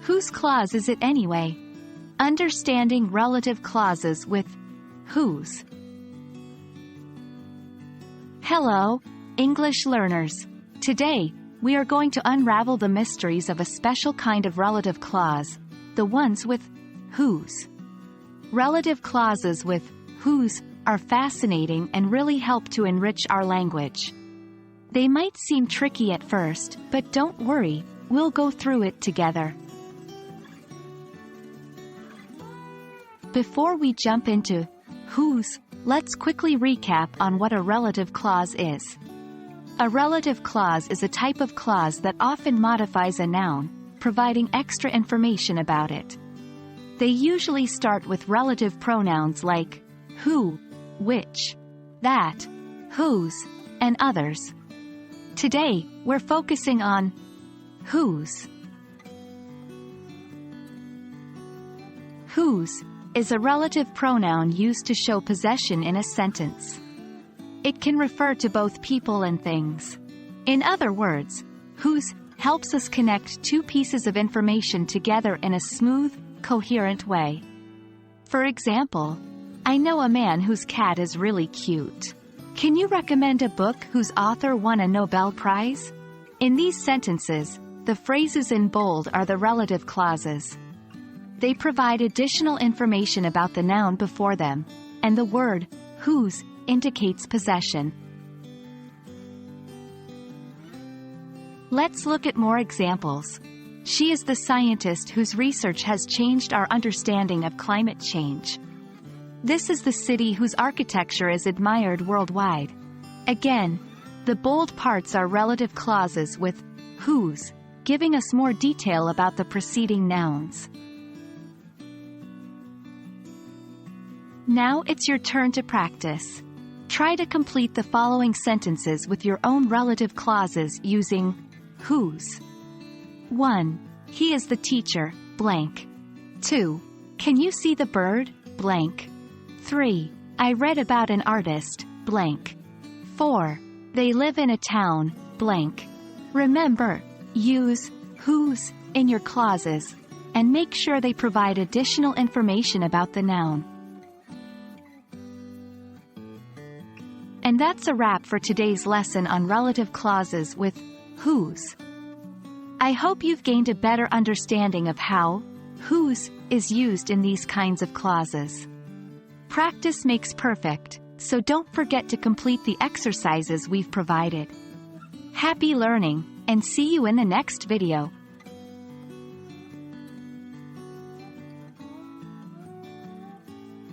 Whose clause is it anyway? Understanding relative clauses with whose. Hello, English learners. Today, we are going to unravel the mysteries of a special kind of relative clause, the ones with whose. Relative clauses with whose are fascinating and really help to enrich our language. They might seem tricky at first, but don't worry, we'll go through it together. Before we jump into whose, let's quickly recap on what a relative clause is. A relative clause is a type of clause that often modifies a noun, providing extra information about it. They usually start with relative pronouns like who, which, that, whose, and others. Today, we're focusing on whose. Whose is a relative pronoun used to show possession in a sentence. It can refer to both people and things. In other words, whose helps us connect two pieces of information together in a smooth, coherent way. For example, I know a man whose cat is really cute. Can you recommend a book whose author won a Nobel Prize? In these sentences, the phrases in bold are the relative clauses. They provide additional information about the noun before them, and the word whose indicates possession. Let's look at more examples. She is the scientist whose research has changed our understanding of climate change. This is the city whose architecture is admired worldwide. Again, the bold parts are relative clauses with whose, giving us more detail about the preceding nouns. Now it's your turn to practice. Try to complete the following sentences with your own relative clauses using whose. 1. He is the teacher, blank. 2. Can you see the bird, blank. 3. I read about an artist, blank. 4. They live in a town, blank. Remember, use whose in your clauses, and make sure they provide additional information about the noun. And that's a wrap for today's lesson on relative clauses with whose. I hope you've gained a better understanding of how whose is used in these kinds of clauses. Practice makes perfect, so don't forget to complete the exercises we've provided. Happy learning, and see you in the next video.